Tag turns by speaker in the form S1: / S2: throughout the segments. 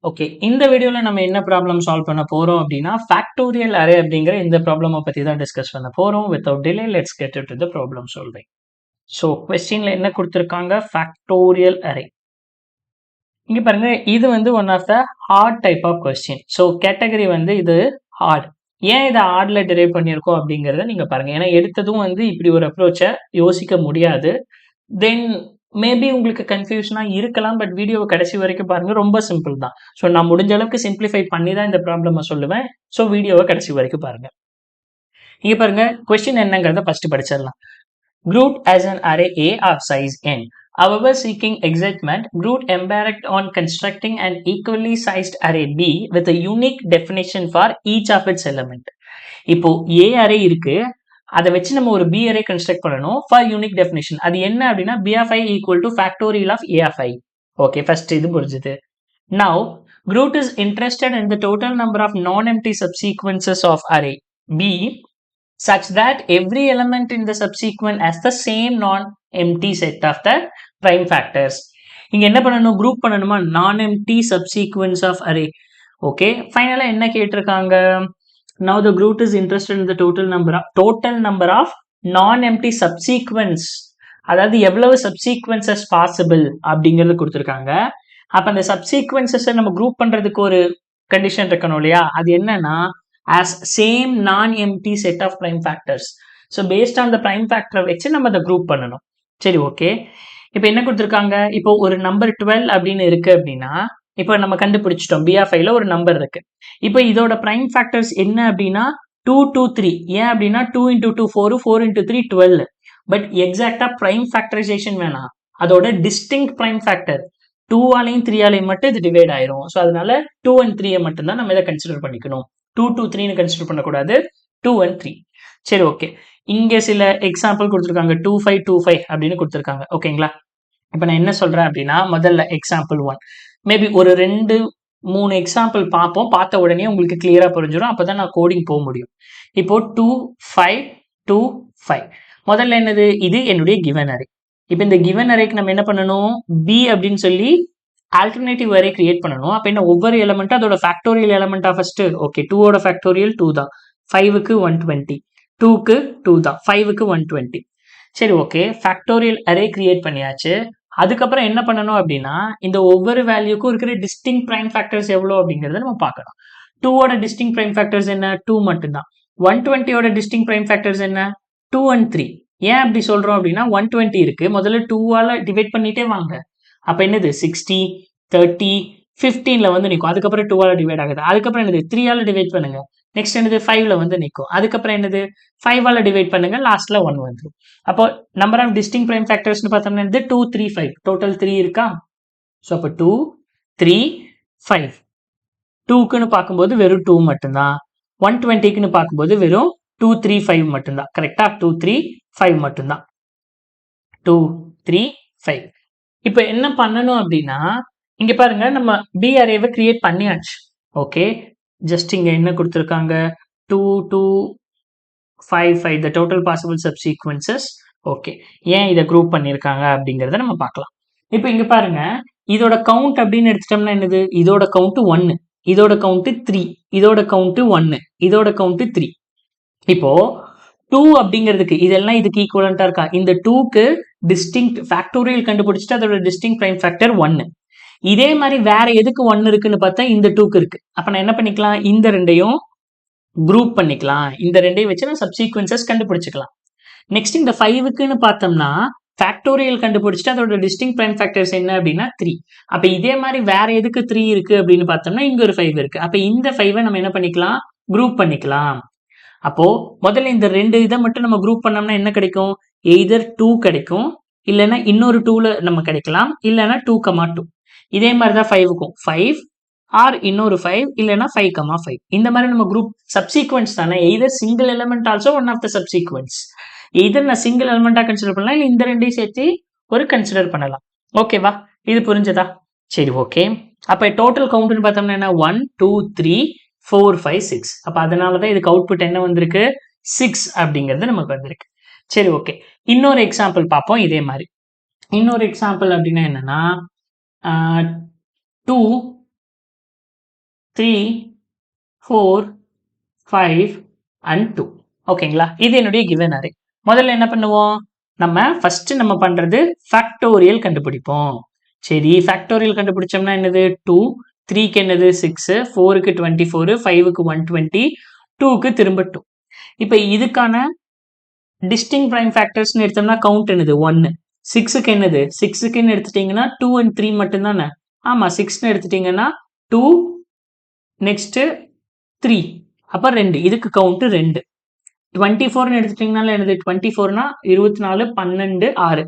S1: Okay. இந்த வீடியோல நம்ம என்ன ப்ராப்ளம் சால்வ் பண்ண போறோம் அப்டின்னா, ஃபேக்டோரியல் அரே அப்படிங்கிற இந்த ப்ராப்ளம பத்தி தான் டிஸ்கஸ் பண்ண போறோம். Without delay let's get into the problem solving. So கொஸ்டின்ல என்ன குடுத்திருக்காங்க? Factorial array. இங்க பாருங்க, இது வந்து one of the hard type of question. So category வந்து இது ஹார்ட். ஏன் இத ஹார்ட்ல டிரைவ் பண்ணியிருக்கோம் அப்படிங்கிறத நீங்க பாருங்க. ஏன்னா எடுத்ததும் வந்து இப்படி ஒரு அப்ரோச்ச யோசிக்க முடியாது. தென் மேபி உங்களுக்கு கன்ஃப்யூஷனா இருக்கலாம். பட் வீடியோவ கடைசி வரைக்கும் பாருங்க. ரொம்ப சிம்பிள் தான். ஸோ நான் முடிஞ்ச அளவுக்கு சிம்ப்ளிஃபை பண்ணி தான் இந்த ப்ராப்ளம சொல்லுவேன். ஸோ வீடியோவ கடைசி வரைக்கும் பாருங்க. இங்க பாருங்க, கொஸ்டின் என்னங்கிறத first படிச்சிடலாம். Group as an array A of size n. However, seeking exactment, Groot embarked on constructing an equally sized array B with a unique definition for each of its element. இப்போ A array இருக்கு. அதை வச்சு நம்ம ஒரு B array construct பண்ணணும் for unique definition. அது என்ன அப்படின்னா B of I equal to factorial of A of I. Okay, first இது புரிஞ்சுது. Now, Groot is interested in the total number of non-empty subsequences of array B such that every element in the subsequent has the same non-empty set of the prime factors. இங்க என்ன பண்ணணும்? Group பண்ணணுமா? non-empty subsequence of array. Okay, ஃபைனலா என்ன கேட்டிருக்காங்க? Now the Groot is interested in the total number of non-empty subsequence. அதாவது எவ்வளவு subsequences possible அப்படிங்கிறது கொடுத்திருக்காங்க. அப்ப அந்த subsequences நம்ம குரூப் பண்றதுக்கு ஒரு கண்டிஷன் இருக்கணும் இல்லையா? அது என்னன்னா as same non-empty set of prime factors. So based on the prime factor வச்சு நம்ம அதை குரூப் பண்ணணும். சரி, ஓகே. இப்போ என்ன கொடுத்திருக்காங்க? இப்போ ஒரு நம்பர் 12 அப்படின்னு இருக்கு அப்படின்னா, இப்போ நம்ம கண்டுபிடிச்சிட்டோம் B of Iல ஒரு நம்பர் இருக்கு. இப்போ இதோட prime factors என்ன அப்படின்னா 2, 2, 3. ஏன் அப்படின்னா 2 into 2 4, 4 into 3 12. பட் எக்ஸாக்டா prime factorization வேணாம். அதோட distinct prime factor 2 ஆலையும் 3 ஆலையும் மட்டும் இது டிவைட் ஆயிரும். ஸோ அதனால 2 and 3 மட்டும் தான் நம்ம இதை கன்சிடர் பண்ணிக்கணும். 2, 2, 3ன்னு கன்சிடர் பண்ணக்கூடாது. 2 and 3. சரி, ஓகே. இங்க சில எக்ஸாம்பிள் கொடுத்துருக்காங்க. 2, 5, 2, 5 அப்படின்னு கொடுத்துருக்காங்க. ஓகேங்களா? இப்போ நான் என்ன சொல்றேன் அப்படின்னா, முதல்ல எக்ஸாம்பிள் 1. மேபி ஒரு 2, 3 எக்ஸாம்பிள் பார்ப்போம். பார்த்த உடனே உங்களுக்கு கிளியரா புரிஞ்சிடும். அப்பதான் நான் கோடிங் போக முடியும். இப்போ 2, 5, 2, 5. முதல்ல என்னது? இது என்னுடைய கிவன் அரே. இப்போ இந்த கிவன் அரேக்கு நம்ம என்ன பண்ணணும்? B அப்படின்னு சொல்லி ஆல்டர்னேட்டிவ் அரே கிரியேட் பண்ணணும். அப்ப என்ன? ஒவ்வொரு எலமெண்ட்டும் அதோட ஃபேக்டோரியல் எலமெண்டா ஃபர்ஸ்ட். ஓகே, 2ஓட ஃபேக்டோரியல் 2 தான். 5க்கு 120. 2க்கு 2 தான். 5க்கு 120. சரி, ஓகே. ஃபேக்டோரியல் அரே கிரியேட் பண்ணியாச்சு. அதுக்கப்புறம் என்ன பண்ணணும் அப்படின்னா, இந்த ஒவ்வொரு வேல்யூக்கும் இருக்கிற டிஸ்டிங் பிரைம் ஃபேக்டர்ஸ் எவ்வளோ அப்படிங்கறத நம்ம பார்க்கணும். 2ஓட டிஸ்டிங் பிரைம் ஃபேக்டர்ஸ் என்ன? 2 மட்டும்தான். 120ஓட டிஸ்டிங் பிரைம் ஃபேக்டர்ஸ் என்ன? 2 and 3. ஏன் அப்படி சொல்றோம் அப்படின்னா 120 இருக்கு. முதல்ல 2ஆல டிவைட் பண்ணிட்டே வாங்க. அப்ப என்னது? 60, 30, 15ல வந்து நிற்கும். அதுக்கப்புறம் 2ஆல டிவைட் ஆகுது. அதுக்கப்புறம் என்னது? 3ஆல டிவைட் பண்ணுங்க. நெக்ஸ்ட் என்னது? 5ல வந்து நிற்கும். அதுக்கப்புறம் என்னது? 5ஆல டிவைட் பண்ணுங்க. லாஸ்ட்ல 1 வந்துடும். அப்போ நம்பர் ஆஃப் டிஸ்டிங் பிரைம் ஃபேக்டர்ஸ்னு பார்த்தோம்னா என்னது? 2, 3, 5. டோட்டல் 3 இருக்கா? ஸோ அப்போ 2, 3, 5. 2க்குன்னு பார்க்கும்போது வெறும் 2 மட்டும்தான். 120க்குன்னு பார்க்கும்போது வெறும் 2, 3, 5 மட்டும்தான். கரெக்டா? 2, 3, 5 மட்டும்தான். 2, 3, 5. இப்போ என்ன பண்ணணும் அப்படின்னா, இங்க பாருங்க, நம்ம B அரேவை கிரியேட் பண்ணியாச்சு. ஓகே, ஜஸ்ட் இங்க என்ன கொடுத்திருக்காங்க? 2, 2, 5, 5 the total possible subsequences. Okay, ஏன் இதை குரூப் பண்ணியிருக்காங்க அப்படிங்கிறத நம்ம பார்க்கலாம். இப்போ இங்க பாருங்க, இதோட கவுண்ட் அப்படின்னு எடுத்துட்டோம்னா என்னது? இதோட கவுண்ட் 1, இதோட கவுண்ட் 3, இதோட கவுண்ட் 1, இதோட கவுண்ட் 3. இப்போ 2 அப்படிங்கிறதுக்கு இதெல்லாம் இதுக்கு ஈக்குவலண்டா இருக்கா? இந்த 2க்கு டிஸ்டிங்க்ட் ஃபேக்டோரியல் கண்டுபிடிச்சிட்டு அதோட டிஸ்டிங்க்ட் பிரைம் ஃபேக்டர் 1. இதே மாதிரி வேற எதுக்கு 1 இருக்குன்னு பார்த்தா இந்த 2க்கு இருக்கு. அப்ப நான் என்ன பண்ணிக்கலாம்? இந்த ரெண்டையும் குரூப் பண்ணிக்கலாம். இந்த ரெண்டையும் வச்சு நான் சப்சீக்வன்சஸ் கண்டுபிடிச்சிக்கலாம். நெக்ஸ்ட் இந்த 5க்குன்னு பார்த்தோம்னா ஃபேக்டோரியல் கண்டுபிடிச்சிட்டு அதோட டிஸ்டிங்க்ட் பிரைம் ஃபேக்டர்ஸ் என்ன அப்படின்னா 3. அப்ப இதே மாதிரி வேற எதுக்கு 3 இருக்கு அப்படின்னு பார்த்தோம்னா இங்க ஒரு 5 இருக்கு. அப்ப இந்த 5 நம்ம என்ன பண்ணிக்கலாம்? குரூப் பண்ணிக்கலாம். அப்போ முதல்ல இந்த 2 இதை மட்டும் நம்ம குரூப் பண்ணோம்னா என்ன கிடைக்கும்? எய்தர் 2 கிடைக்கும், இல்லைன்னா இன்னொரு 2ல நம்ம கிடைக்கலாம், இல்லைன்னா 2, 2. இதே மாதிரிதான் 5க்கும் 5 ஆர் இன்னொரு 5, இல்லைன்னா 5, 5. இந்த மாதிரி நம்ம குரூப் சப்சீக்வன்ஸ் தானே. Either single element also one of the subsequence. Either நான் சிங்கிள் எலிமெண்டா கன்சிடர் பண்ணலாம், இல்லை இந்த ரெண்டையும் சேர்த்து ஒரு கன்சிடர் பண்ணலாம். ஓகேவா? இது புரிஞ்சதா? சரி, ஓகே. அப்ப டோட்டல் கவுண்ட்னு பார்த்தோம்னா என்ன? 1, 2, 3, 4, 5, 6. அப்ப அதனாலதான் இதுக்கு அவுட்புட் என்ன வந்திருக்கு? 6 அப்படிங்கிறது நமக்கு வந்திருக்கு. சரி, ஓகே. இன்னொரு எக்ஸாம்பிள் பார்ப்போம். இதே மாதிரி இன்னொரு எக்ஸாம்பிள் அப்படின்னா என்னன்னா 2, 3, 4, 5 and 2. ஓகேங்களா? இது என்னுடைய given array. முதல்ல என்ன பண்ணுவோம்? first நம்ம பண்றது factorial கண்டுபிடிப்போம். சரி, factorial கண்டுபிடிச்சோம்னா என்னது? 2, 3க்கு என்னது? 6, 4க்கு 24, 5க்கு 120, 2க்கு திரும்ப 2. இப்ப இதுக்கான distinct prime factors எடுத்தோம்னா count என்னது? 1. 6க்கு என்னது? 6க்குன்னு எடுத்துட்டீங்கன்னா 2 and 3 மட்டும் தானே? ஆமா, 6ன்னு எடுத்துட்டீங்கன்னா 2, next 3, அப்ப 2. இதுக்கு கவுண்ட் 2. 24ன்னு எடுத்துட்டீங்கனால என்னது? 24னா 24, 12, 6.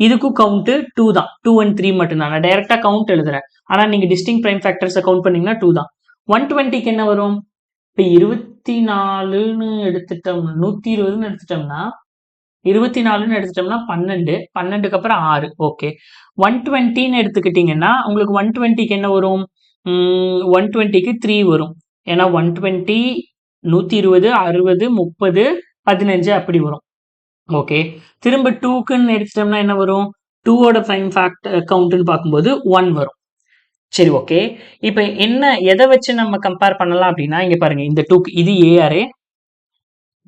S1: இதுக்கும் கவுண்ட் 2 தான். 2 and 3 மட்டும் தான். நான் டைரக்டா கவுண்ட் எழுதுறேன். ஆனா நீங்க டிஸ்டிங்க் பிரைம் ஃபேக்டர்ஸை கவுண்ட் பண்ணீங்கன்னா 2 தான். 120க்கு என்ன வரும்? இப்ப 24ன்னு எடுத்துட்டோம், 120ன்னு எடுத்துட்டோம்னா 24ன்னு எடுத்துட்டோம்னா 12, 12க்கு அப்புறம் 6. ஓகே. 120ன்னு எடுத்துக்கிட்டீங்கன்னா உங்களுக்கு 120க்கு என்ன வரும்? 120க்கு 3 வரும். ஏன்னா 120, 120, 60, 30, 15 அப்படி வரும். ஓகே. திரும்ப 2க்குன்னு எடுத்துட்டோம்னா என்ன வரும்? 2ஓட பிரைம் ஃபேக்டர் கவுண்ட்னு பார்க்கும்போது 1 வரும். சரி, ஓகே. இப்ப என்ன, எதை வச்சு நம்ம கம்பேர் பண்ணலாம் அப்படின்னா, இங்க பாருங்க, இந்த 2க்கு இது A array,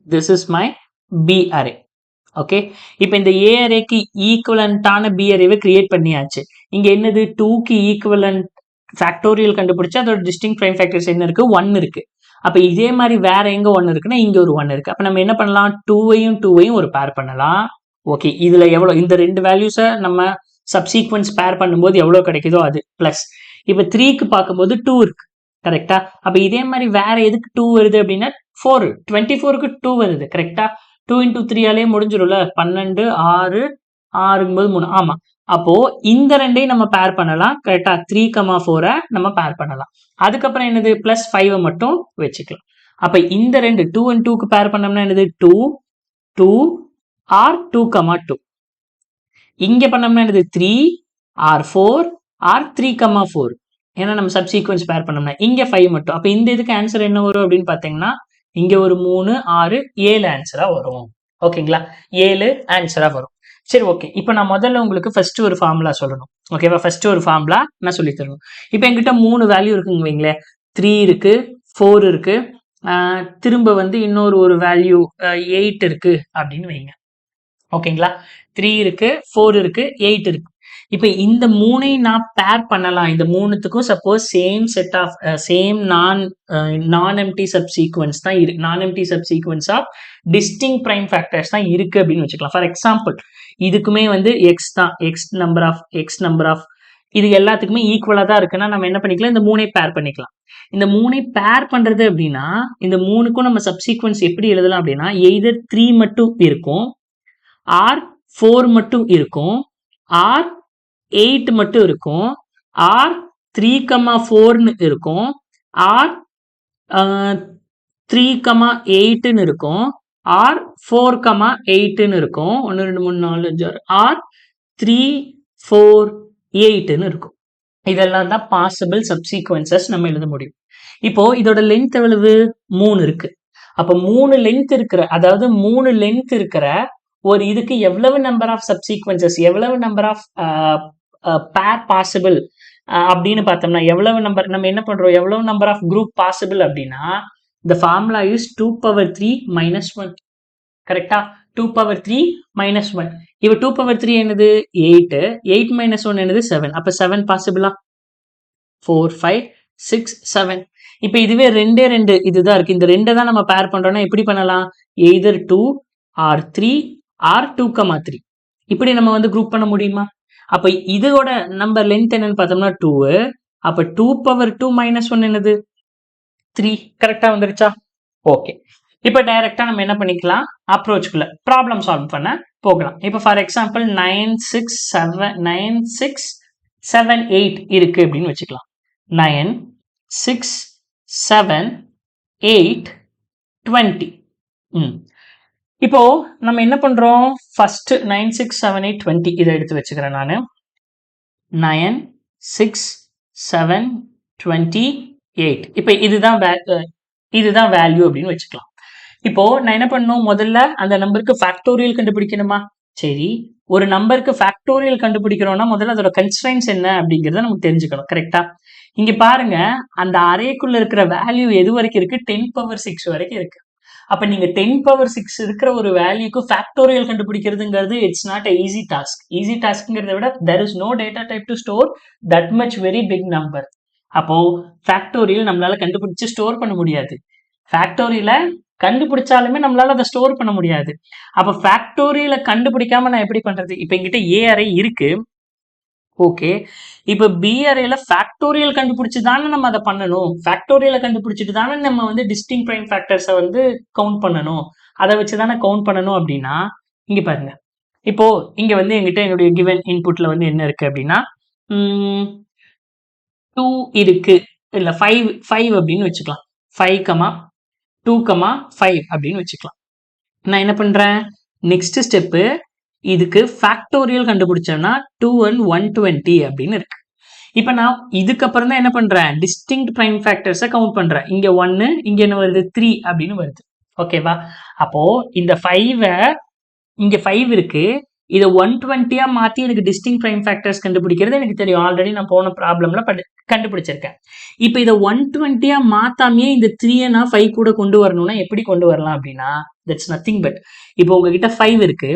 S1: this is my B array. Okay. இப்ப இந்த A அரேக்கு ஈக்குவலண்டான B அரேவை கிரியேட் பண்ணியாச்சு. இங்க என்னது? 2க்கு ஈக்குவலண்ட் ஃபேக்டோரியல் கண்டுபிடிச்சு அதோட டிஸ்டிங்க் பிரைம் ஃபேக்டர்ஸ் என்ன இருக்கு? 1 இருக்கு. அப்ப இதே மாதிரி வேற எங்க 1 இருக்குன்னா இங்க ஒரு 1 இருக்கு. அப்ப நம்ம என்ன பண்ணலாம்? 2வையும் ஒரு பேர் பண்ணலாம். ஓகே. இதுல எவ்வளவு, இந்த ரெண்டு வேல்யூஸை நம்ம சப்சீக்வன்ஸ் பேர் பண்ணும்போது எவ்வளவு கிடைக்குதோ அது பிளஸ். இப்ப 3க்கு பார்க்கும்போது 2 இருக்கு. கரெக்டா? அப்ப இதே மாதிரி வேற எதுக்கு 2 வருது அப்படின்னா 4, 24க்கு 2 வருது. கரெக்டா? 2 into 3 ஆலே முடிஞ்சிரும்ல. 12, 6, 6ங்கும்போது 3. ஆமா. அப்போ இந்த ரெண்டையும் நம்ம பேர் பண்ணலாம். கரெக்டா? 3, 4 நம்ம பேர் பண்ணலாம். அதுக்கப்புறம் என்னது? பிளஸ் 5 மட்டும் வச்சுக்கலாம். அப்ப இந்த ரெண்டு 2 and 2க்கு பேர் பண்ணோம்னா என்னது? 2, 2, or 2, 2. இங்க பண்ணோம்னா என்னது? 3, or 4, or 3, 4. ஏன்னா நம்ம சப்சீக்வன்ஸ் பேர் பண்ணோம்னா இங்க 5 மட்டும். அப்ப இந்த இதுக்கு ஆன்சர் என்ன வரும் அப்படின்னு பாத்தீங்கன்னா, இங்க ஒரு 3, 6, 7 ஆன்சரா வரும். ஓகேங்களா? 7 ஆன்சரா வரும். சரி, ஓகே. இப்போ நான் முதல்ல உங்களுக்கு ஃபர்ஸ்ட் ஒரு ஃபார்முலா சொல்லணும். ஓகேவா? ஃபர்ஸ்ட் ஒரு ஃபார்முலா நான் சொல்லி தரணும். இப்போ என்கிட்ட 3 வேல்யூ இருக்குங்க வைங்களேன். 3 இருக்கு, 4 இருக்கு, திரும்ப வந்து இன்னொரு ஒரு வேல்யூ 8 இருக்கு அப்படின்னு வைங்க. ஓகேங்களா? 3 இருக்கு, 4 இருக்கு, 8 இருக்கு. இப்ப இந்த மூணையும் நான் பேர் பண்ணலாம். இந்த மூணுத்துக்கும் suppose same set of same non empty subsequence தான் இருக்கு. Non empty subsequence of distinct prime factors தான் இருக்கு அப்படின்னு வச்சுக்கலாம். ஃபார் எக்ஸாம்பிள், இதுக்குமே வந்து எக்ஸ் தான், எக்ஸ் நம்பர் ஆஃப் இது எல்லாத்துக்குமே ஈக்குவலா தான் இருக்குன்னா நம்ம என்ன பண்ணிக்கலாம்? இந்த மூணை பேர் பண்ணிக்கலாம். இந்த மூணை பேர் பண்றது அப்படின்னா இந்த மூணுக்கும் நம்ம சப்சீக்வன்ஸ் எப்படி எழுதலாம் அப்படின்னா, எய்தர் 3 மட்டும் இருக்கும், ஆர் 4 மட்டும் இருக்கும், ஆர் 8 மட்டும் இருக்கும், ஆர் 3, 4ன்னு இருக்கும், ஆர் 3, 8ன்னு இருக்கும், ஆர் 4, 8ன்னு இருக்கும். 1, 2, 3, 4, 5, 6, ஆர் 3, 4, 8ன்னு இருக்கும். இதெல்லாம் தான் பாசிபிள் சப்சீக்வன்சஸ் நம்ம எழுத முடியும். இப்போ இதோட லென்த் எவ்வளவு? 3 இருக்கு. அப்ப 3 லென்த் இருக்கிற, அதாவது 3 லென்த் இருக்கிற ஒரு இதுக்கு எவ்வளவு நம்பர் ஆஃப் சப்சீக்வன்சஸ், எவ்வளவு நம்பர் ஆஃப் பேர் பாசிபிள் அப்படின்னு பார்த்தோம்னா, எவ்வளவு நம்பர் நம்ம என்ன பண்றோம்? எவ்வளவு நம்பர் ஆஃப் குரூப் பாசிபிள் அப்படின்னா, the formula is 2 power 3 minus 1. கரெக்டா? 2 power 3 minus 1. இப்ப 2 power 3 என்னது? 8. 8 minus 1 என்னது? 7. அப்ப 7 பாசிபிளா? 4, 5, 6, 7. இப்ப இதுவே ரெண்டு இதுதான் இருக்கு. இந்த ரெண்டை தான் நம்ம பேர் பண்றோம்னா எப்படி பண்ணலாம்? either 2 or 3 or 2, 3. இப்படி நம்ம வந்து குரூப் பண்ண முடியுமா? அப்ப இதோட நம்பர் லென்த் என்னன்னு பார்த்தோம்னா 2. அப்ப 2 power 2 minus 1 என்னது? 3. கரெக்டா வந்துருச்சா? ஓகே. இப்ப டைரக்டா நம்ம என்ன பண்ணிக்கலாம்? அப்ரோச்க்குள்ள ப்ராப்ளம் சால்வ் பண்ண போகலாம். இப்ப ஃபார் எக்ஸாம்பிள் 9, 6, 7, 8 இருக்கு அப்படின்னு வச்சுக்கலாம். 9, 6, 7, 8, 20. இப்போ நம்ம என்ன பண்றோம்? ஃபர்ஸ்ட் 9, 6, 7, 8, 20 இதை எடுத்து வச்சுக்கிறேன் நானு. 9, 6, 7, 28. இப்ப இதுதான் வேல்யூ அப்படின்னு வச்சுக்கலாம். இப்போ நான் என்ன பண்ணணும்? முதல்ல அந்த நம்பருக்கு ஃபேக்டோரியல் கண்டுபிடிக்கணுமா? சரி, ஒரு நம்பருக்கு ஃபேக்டோரியல் கண்டுபிடிக்கிறோம்னா முதல்ல அதோட கன்ஸ்ட்ரைன்ஸ் என்ன அப்படிங்கறத நமக்கு தெரிஞ்சுக்கணும். கரெக்டா? இங்க பாருங்க, அந்த அரேக்குள்ள இருக்கிற வேல்யூ எது வரைக்கும் இருக்கு? 10⁶ வரைக்கும் இருக்கு. அப்ப நீங்க 10⁶ இருக்கிற ஒரு வேல்யூக்கு ஃபேக்டோரியல் கண்டுபிடிக்கிறதுங்கிறது it's not a easy task. Easy டாஸ்க்ங்கிறத விட there is no data type to store that much very big number. அப்போ ஃபேக்டோரியல் நம்மளால கண்டுபிடிச்சு ஸ்டோர் பண்ண முடியாது. ஃபேக்டோரியலை கண்டுபிடிச்சாலுமே நம்மளால அதை ஸ்டோர் பண்ண முடியாது. அப்ப ஃபேக்டோரியலை கண்டுபிடிக்காம நான் எப்படி பண்றது? இப்ப என்கிட்ட ஏ அரே இருக்கு. ஓகே, இப்ப பி அரேல ஃபேக்டோரியல் கண்டுபிடிச்சு தானே நம்ம அதை பண்ணணும். ஃபேக்டோரியலை கண்டுபிடிச்சிட்டு தானே நம்ம வந்து டிஸ்டிங் பிரைம் ஃபேக்டர்ஸை வந்து கவுண்ட் பண்ணணும். அதை வச்சு தானே கவுண்ட் பண்ணணும். அப்படின்னா இங்க பாருங்க, இப்போ இங்க வந்து என்கிட்ட என்னுடைய கிவன் இன்புட்ல வந்து என்ன இருக்கு அப்படின்னா 2 இருக்கு, இல்ல 5 அப்படின்னு வச்சுக்கலாம். 5,2,5 அப்படின்னு வச்சுக்கலாம். நான் என்ன பண்றேன், நெக்ஸ்ட் ஸ்டெப்பு இதுக்கு ஃபேக்டோரியல் கண்டுபிடிச்சோம்னா 2 and 120 அப்படின்னு இருக்கு. இப்ப நான் இதுக்கப்புறம் தான் என்ன பண்றேன், டிஸ்டிங்க்ட் பிரைம் ஃபேக்டர்ஸை கவுண்ட் பண்றேன். இங்க 1, இங்க என்ன வருது 3 அப்படின்னு வருது. ஓகேவா? அப்போ இந்த 5 இங்க 5 இருக்கு, இதை 120 மாத்தி எனக்கு டிஸ்டிங்க்ட் பிரைம் ஃபேக்டர்ஸ் கண்டுபிடிக்கிறது எனக்கு தெரியும். ஆல்ரெடி நான் போன ப்ராப்ளம்ல கண்டுபிடிச்சிருக்கேன். இப்ப இதை 120 மாத்தாமே இந்த 3 நான் 5 கூட கொண்டு வரணும்னா எப்படி கொண்டு வரலாம் அப்படின்னா, தட்ஸ் நத்திங் பட், இப்போ உங்ககிட்ட 5 இருக்கு,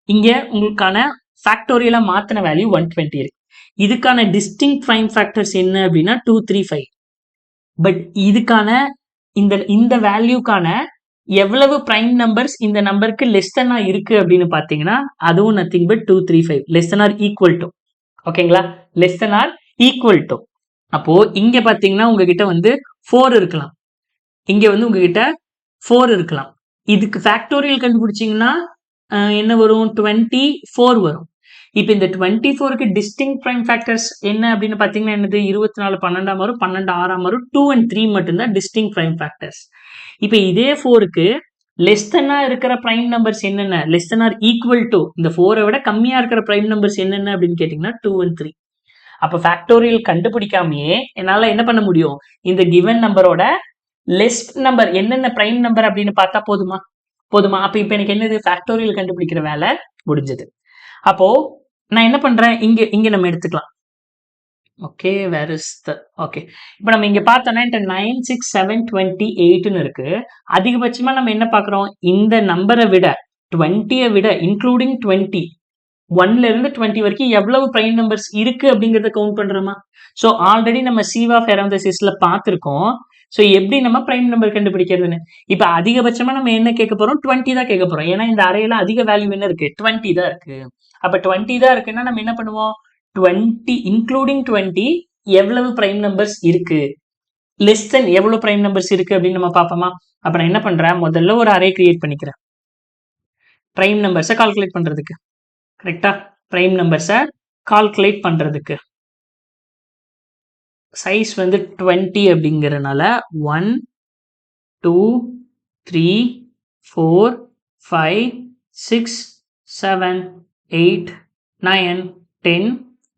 S1: இங்க உங்களுக்கான ஃபேக்டோரியலா மாத்தின வேல்யூ 120 இருக்கு. இதுக்கான டிஸ்டிங்க்ட் பிரைம் ஃபேக்டர்ஸ் என்ன அப்படின்னா 2, 3, 5. பட் இதுக்கான இந்த வேல்யூக்கான எவ்வளவு பிரைம் நம்பர்ஸ் இந்த நம்பருக்கு லெஸ் தெனா இருக்கு அப்படின்னு பாத்தீங்கன்னா அதுவும் nothing but 2, 3, 5 less than or equal to. ஓகேங்களா? Less than or equal to. அப்போ இங்க பாத்தீங்கன்னா உங்ககிட்ட வந்து 4 இருக்கலாம், இங்க வந்து உங்ககிட்ட 4 இருக்கலாம். இதுக்கு ஃபேக்டோரியல் கண்டுபிடிச்சீங்கன்னா என்ன வரும், 24 வரும். இப்ப இந்த 24க்கு டிஸ்டிங்க்ட் பிரைம் ஃபேக்டர்ஸ் என்ன அப்படின்னு பாத்தீங்கன்னா என்னது, 24 12 வரும், 12 6 வரும், 2 and 3 மட்டும்தான் டிஸ்டிங்க்ட் பிரைம் ஃபேக்டர்ஸ். இப்ப இதே 4க்கு லெஸ் தென்னா இருக்கிற பிரைம் நம்பர்ஸ் என்னென்ன, less than or equal to, இந்த 4 விட கம்மியா இருக்கிற பிரைம் நம்பர்ஸ் என்னென்ன அப்படின்னு கேட்டீங்கன்னா 2 and 3. அப்ப ஃபேக்டோரியல் கண்டுபிடிக்காமையே என்னால என்ன பண்ண முடியும், இந்த கிவன் நம்பரோட லெஸ் நம்பர் என்னென்ன பிரைம் நம்பர் அப்படின்னு பார்த்தா போதுமா? அப்ப இப்ப எனக்கு என்னது, ஃபேக்டோரியல் கண்டுபிடிக்கிற வேலை முடிஞ்சது. அப்போ நான் என்ன பண்றேன், இங்க நம்ம எடுத்துக்கலாம். Okay, where is the okay. இப்போ நம்ம இங்க பார்த்தோம்னா 9, 6, 7, 28ன்னு இருக்கு. அதிகபட்சமா நம்ம என்ன பார்க்குறோம், இந்த நம்பரை விட 20யை விட இன்க்ளூடிங் 20 1ல இருந்து 20 வரைக்கும் எவ்வளவு பிரைம் நம்பர்ஸ் இருக்கு அப்படிங்கறத கவுண்ட் பண்றோமா? ஸோ ஆல்ரெடி நம்ம சீவா பெராந்தசிஸ்ல பார்த்துருக்கோம். ஸோ எப்படி நம்ம பிரைம் நம்பர் கண்டுபிடிக்கிறதுன்னு. இப்போ அதிகபட்சமா நம்ம என்ன கேட்க போறோம், 20 தான் கேட்க போறோம். ஏன்னா இந்த அறையில அதிக வேல்யூ என்ன இருக்கு, 20 தான் இருக்கு. அப்ப 20 தான் இருக்குன்னா நம்ம என்ன பண்ணுவோம், 20 இன்க்ளூடிங் 20 எவ்வளவு பிரைம் நம்பர்ஸ் இருக்கு, லெஸ் தென் எவ்வளவு பிரைம் நம்பர்ஸ் இருக்கு அப்படின்னு நம்ம பார்ப்போமா? அப்ப நான் என்ன பண்றேன், முதல்ல ஒரு அரே கிரியேட் பண்ணிக்கிறேன் பிரைம் நம்பர்ஸை கால்குலேட் பண்றதுக்கு. கரெக்டா? பிரைம் நம்பர்ஸை கால்குலேட் பண்றதுக்கு சைஸ் வந்து 20 அப்படிங்கறதுனால 1, 2, 3, 4, 5, 6, 7, 8, 9, 10,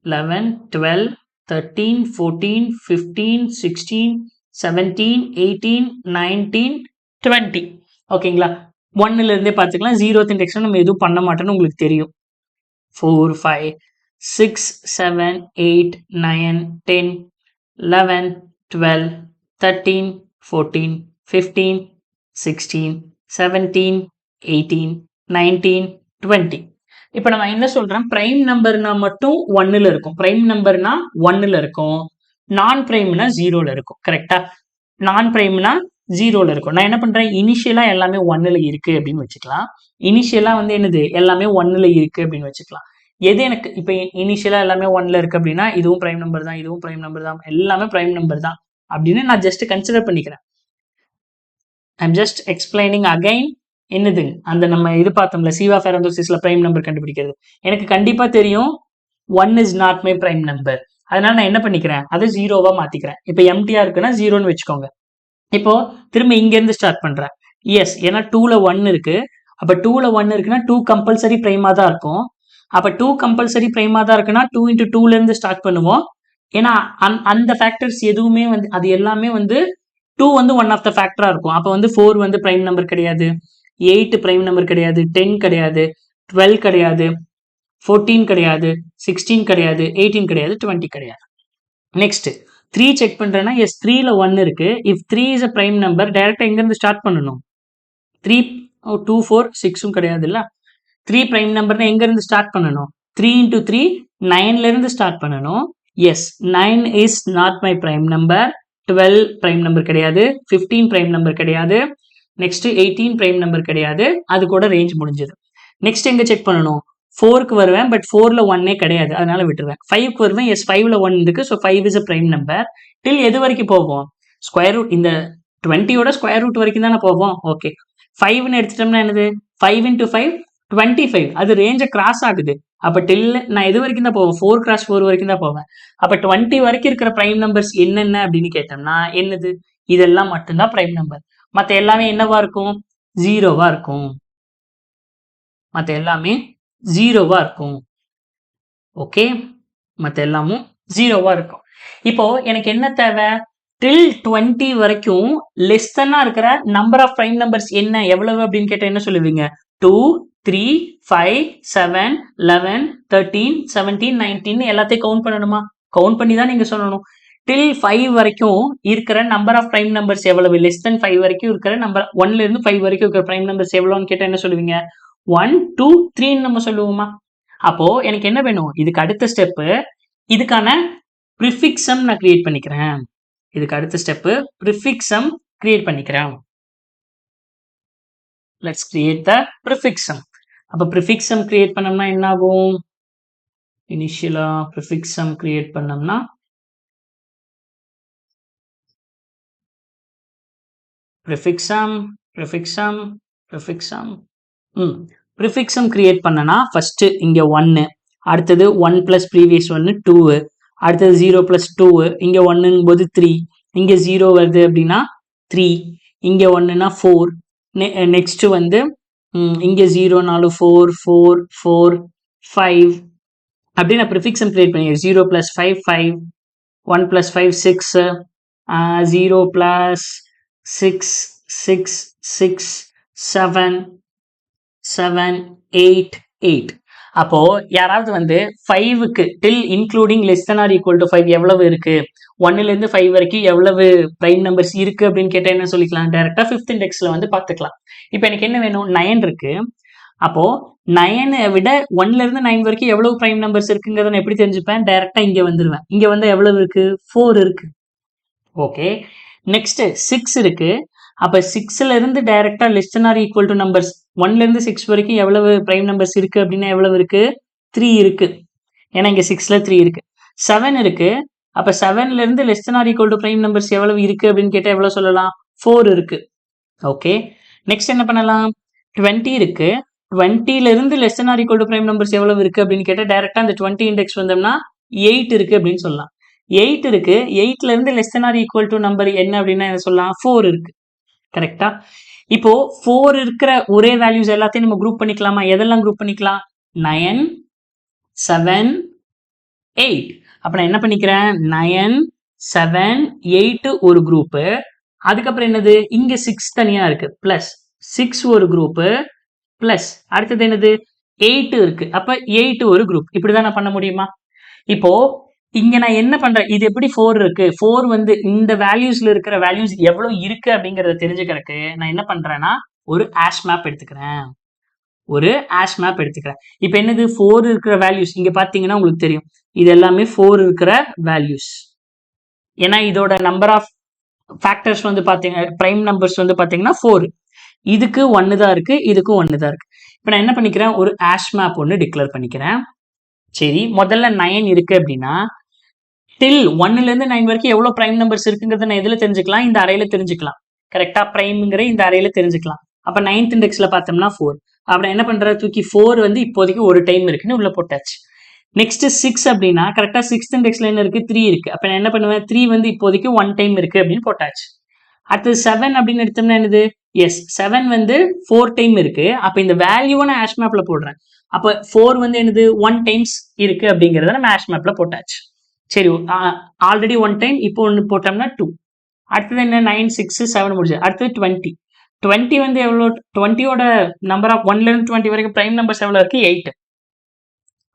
S1: 11, 12, 13, 14, 15, 16, 17, 18, 19, 20. ஓகேங்களா? 1ல இருந்தே பார்த்துக்கலாம். 0th இண்டெக்ஸ்ல நம்ம எதுவும் பண்ண மாட்டோம்னு உங்களுக்கு தெரியும். 4, 5, 6, 7, 8, 9, 10, 11, 12, 13, 14, 15, 16, 17, 18, 19, 20. இப்போ நம்ம என்ன சொல்றோம், பிரைம் நம்பர்னா மட்டும் 1ல இருக்கும், பிரைம் நம்பர்னா 1ல இருக்கும், நான் பிரைம்னா 0ல இருக்கும். கரெக்டா? நான் பிரைம்னா 0ல இருக்கும். நான் என்ன பண்றேன், இனிஷியலா எல்லாமே 1ல இருக்கு அப்படின்னு வச்சுக்கலாம். இனிஷியலா வந்து என்னது, எல்லாமே 1ல இருக்கு அப்படின்னு வச்சுக்கலாம். எது எனக்கு இப்ப இனிஷியலா எல்லாமே 1ல இருக்கு அப்படின்னா இதுவும் பிரைம் நம்பர் தான், இதுவும் பிரைம் நம்பர் தான், எல்லாமே பிரைம் நம்பர் தான் அப்படின்னு நான் ஜஸ்ட் கன்சிடர் பண்ணிக்கிறேன். I'm just explaining again. என்னது, அந்த நம்ம இது பார்த்தோம்ல சீவா பெராந்தசிஸ்ல பிரைம் நம்பர் கண்டுபிடிக்கிறது. எனக்கு கண்டிப்பா தெரியும் 1 is not my prime number. அதனால நான் என்ன பண்ணிக்கிறேன், அதை 0வா மாத்திக்கிறேன். இப்ப எம்டியா இருக்குன்னா 0ன்னு வச்சுக்கோங்க. இப்போ திரும்ப இங்க இருந்து ஸ்டார்ட் பண்றேன். எஸ், ஏன்னா 2ல 1 இருக்கு. அப்ப 2ல 1 இருக்குன்னா 2 கம்பல்சரி பிரைமா தான் இருக்கும். அப்ப 2 கம்பல்சரி பிரைமா தான் இருக்குன்னா 2 into 2ல இருந்து ஸ்டார்ட் பண்ணுவோம். ஏன்னா அந்த ஃபேக்டர்ஸ் எதுவுமே வந்து அது எல்லாமே வந்து 2 வந்து ஒன் ஆஃப் த ஃபேக்டரா இருக்கும். அப்ப வந்து 4 வந்து பிரைம் நம்பர் கிடையாது, 8 பிரைம் நம்பர் கிடையாது, 10 கிடையாது, 12 கிடையாது, 14 கிடையாது, 16 கிடையாது, 18 கிடையாது, 20 கிடையாது. நெக்ஸ்ட் 3 செக் பண்றேன்னா எஸ் 3ல 1 இருக்கு. If 3 is a prime number டைரக்டா எங்க இருந்து ஸ்டார்ட் பண்ணணும்? 3 2 4 6ம் கிடையாதுல்ல. 3 பிரைம் நம்பர்னா எங்க இருந்து ஸ்டார்ட் பண்ணணும்? 3 into 3 9ல இருந்து ஸ்டார்ட் பண்ணணும். Yes 9 is not my prime number. 12 prime number கிடையாது. 15 பிரைம் நம்பர் கிடையாது. நெக்ஸ்ட் 18 பிரைம் நம்பர் கிடையாது. அது கூட ரேஞ்ச் முடிஞ்சது. நெக்ஸ்ட் எங்க செக் பண்ணணும்? 4க்கு வருவேன். பட் 4ல 1 கிடையாது. அதனால விட்டுருவேன். 5க்கு வருவேன். எஸ் 5ல 1 இருக்கு. So 5 is a prime number. Till எது வரைக்கும் போவோம்? ஸ்கொயர் ரூட் இந்த 20யோட ஸ்கொயர் ரூட் வரைக்கும் தானே போவோம். ஓகே 5ன்னு எடுத்துட்டோம்னா என்னது? 5 into 5 25. அது ரேஞ்சை கிராஸ் ஆகுது. அப்ப டில் நான் எது வரைக்கும் தான் போவேன்? 4 cross 4 வரைக்கும் தான் போவேன். அப்ப 20 வரைக்கும் இருக்கிற பிரைம் நம்பர்ஸ் என்னென்ன அப்படின்னு கேட்டோம்னா என்னது? இதெல்லாம் மட்டும்தான் பிரைம் நம்பர். மற்ற எல்லாமே என்னவா இருக்கும்? ஜீரோவா இருக்கும். மற்ற எல்லாமே ஜீரோவா இருக்கும். ஓகே மற்ற எல்லாமும் ஜீரோவா இருக்கும். இப்போ எனக்கு என்ன தேவை? டில் 20 வரைக்கும் லெஸ் தானா இருக்கிற நம்பர் ஆஃப் பிரைம் நம்பர்ஸ் என்ன எவ்வளவு அப்படின்னு கேட்டா என்ன சொல்லுவீங்க? 2 3 5 7 11 13 17 19 எல்லாத்தையும் கவுண்ட் பண்ணணுமா? கவுண்ட் பண்ணி தான் நீங்க சொல்லணும். டில் 5 வரைக்கும் இருக்கிற நம்பர் ஆஃப் பிரைம் நம்பர்ஸ் எவ்வளவு? லெஸ் தென் 5 வரைக்கும் இருக்கிற நம்பர் 1ல இருந்து 5 வரைக்கும் இருக்கிற பிரைம் நம்பர்ஸ் எவ்வளவுன்னு கேட்டா என்ன சொல்லுவீங்க? 1 2 3 நம்ம சொல்லுவோமா? அப்போ எனக்கு என்ன வேணும்? இதுக்கு அடுத்த ஸ்டெப் இதுக்கான ப்ரிஃபிக்ஸம் நான் கிரியேட் பண்ணிக்கிறேன். இதுக்கு அடுத்த ஸ்டெப் ப்ரிஃபிக்ஸம் கிரியேட் பண்ணிக்கிறேன். Let's create the prefix sum. அப்ப ப்ரிஃபிக்ஸம் கிரியேட் பண்ணோம்னா என்ன ஆகும்? இனிஷியலா ப்ரிஃபிக்ஸம் கிரியேட் பண்ணோம்னா ப்ரிஃபிக்ஸம் ப்ரிஃபிக்ஸம் கிரியேட் பண்ணனா ஃபர்ஸ்ட் இங்க 1, அடுத்தது 1 பிளஸ் ப்ரீவியஸ் 1 2, அடுத்தது 0 பிளஸ் 2, இங்க 1ங்கும் போது 3, இங்க 0 வருது அப்படின்னா 3, இங்க 1னா 4, நெக்ஸ்ட் வந்து இங்க 0 4 4 4 4 5 அப்படி நான் ப்ரிஃபிக்ஸம் கிரியேட் பண்ணிக்கிறேன். 0 பிளஸ் 5 5, 1 பிளஸ் 5 6, 0 பிளஸ் 6 6 6 7 7 8 8. அப்போ யாராவது வந்து 5க்கு till including less than or equal to 5 எவ்வளவு இருக்கு? 1ல இருந்து 5 வரைக்கும் எவ்வளவு பிரைம் நம்பர்ஸ் இருக்கு அப்படின்னு கேட்டா என்ன சொல்லிக்கலாம்? டைரக்டா 5th இண்டெக்ஸ்ல வந்து பாத்துக்கலாம். இப்போ எனக்கு என்ன வேணும்? 9 இருக்கு. அப்போ 9 விட 1ல இருந்து 9 வரைக்கும் எவ்வளவு பிரைம் நம்பர்ஸ் இருக்குங்கிறத நான் எப்படி தெரிஞ்சுப்பேன்? டைரக்டா இங்க வந்துருவேன். இங்க வந்து எவ்வளவு இருக்கு? 4 இருக்கு. ஓகே நெக்ஸ்ட் 6 இருக்கு. அப்ப 6ல இருந்து டைரக்டா less than or equal to numbers 1ல இருந்து 6 வரைக்கும் எவ்வளவு பிரைம் நம்பர்ஸ் இருக்கு அப்படின்னா எவ்வளவு இருக்கு? 3 இருக்கு. ஏன்னா இங்க 6ல 3 இருக்கு. 7 இருக்கு. அப்ப 7ல இருந்து less than or equal to prime numbers எவ்வளவு இருக்கு அப்படின்னு கேட்டா எவ்வளவு சொல்லலாம்? 4 இருக்கு. ஓகே நெக்ஸ்ட் என்ன பண்ணலாம்? 20 இருக்கு. 20ல இருந்து less than or equal to prime numbers எவ்வளவு இருக்கு அப்படின்னு கேட்டா டைரக்டா அந்த 20 இண்டெக்ஸ் வந்தோம்னா 8 இருக்கு அப்படின்னு சொல்லலாம். 8 இருக்கு. 8ல இருந்து less than or equal to number என்ன அப்படின்னா என்ன சொல்லலாம்? 4 இருக்கு. கரெக்டா? இப்போ 4 இருக்கிற ஒரே வேல்யூஸ் எல்லாத்தையும் நம்ம குரூப் பண்ணிக்கலாமா? எதெல்லாம் குரூப் பண்ணிக்கலாம்? 9 7 8. அப்ப நான் என்ன பண்ணிக்கிறேன்? 9 7 8 ஒரு குரூப். அதுக்கப்புறம் என்னது? இங்க 6 தனியா இருக்கு. பிளஸ் 6 ஒரு குரூப். பிளஸ் அடுத்தது என்னது? 8 இருக்கு. அப்ப 8 ஒரு குரூப். இப்படிதான் நான் பண்ண முடியுமா? இப்போ இங்க நான் என்ன பண்றேன்? இது எப்படி 4 இருக்கு? 4 வந்து இந்த வேல்யூஸ்ல இருக்கிற வேல்யூஸ் எவ்வளவு இருக்கு அப்படிங்கறத தெரிஞ்சுக்கிறதுக்கு நான் என்ன பண்றேன்னா ஒரு ஆஷ் மேப் எடுத்துக்கிறேன். இப்ப என்னது? 4 இருக்கிற வேல்யூஸ் இங்க பாத்தீங்கன்னா உங்களுக்கு தெரியும். இது எல்லாமே 4 இருக்கிற வேல்யூஸ். ஏன்னா இதோட நம்பர் ஆஃப் ஃபேக்டர்ஸ் வந்து பாத்தீங்க பிரைம் நம்பர்ஸ் வந்து பாத்தீங்கன்னா 4. இதுக்கு 1 தான் இருக்கு, இதுக்கும் 1 தான் இருக்கு. இப்ப நான் என்ன பண்ணிக்கிறேன்? ஒரு ஆஷ் மேப் ஒன்னு டிக்ளேர் பண்ணிக்கிறேன். சரி முதல்ல 9 இருக்கு அப்படின்னா டில் 1ல இருந்து 9 வரைக்கும் எவ்வளவு பிரைம் நம்பர்ஸ் இருக்குங்கிறத நான் எதுல தெரிஞ்சுக்கலாம்? இந்த அரேல தெரிஞ்சுக்கலாம். கரெக்டா? பிரைம்ங்கிற இந்த அரேல தெரிஞ்சுக்கலாம். அப்ப 9th இண்டெக்ஸ்ல பார்த்தோம்னா 4. அப்படி என்ன பண்ற? தூக்கி 4 வந்து இப்போதைக்கு ஒரு டைம் இருக்குன்னு உள்ள போட்டாச்சு. நெக்ஸ்ட் 6 அப்படின்னா கரெக்டா 6th இண்டெக்ஸ்ல என்ன இருக்கு? 3 இருக்கு. அப்ப நான் என்ன பண்ணுவேன்? 3 வந்து இப்போதைக்கு 1 டைம் இருக்கு அப்படின்னு போட்டாச்சு. அடுத்தது 7 அப்படின்னு எடுத்தோம்னா என்னது? எஸ் 7 வந்து 4 டைம் இருக்கு. அப்ப இந்த வேல்யூவை நான் ஆஷ் மேப்ல போடுறேன். அப்ப 4 வந்து என்னது? 1 டைம்ஸ் இருக்கு அப்படிங்கறத நம்ம ஆஷ் மேப்ல போட்டாச்சு. சரி ஆல்ரெடி 1 டைம், இப்போ ஒன்று போட்டோம்னா 2. அடுத்தது என்ன? 9 6 7 முடிஞ்சது. அடுத்தது 20. 20 வந்து எவ்வளோ? 20யோட நம்பர் ஆஃப் 1ல இருந்து 20 வரைக்கும் பிரைம் நம்பர்ஸ் எவ்வளோ இருக்கு? 8.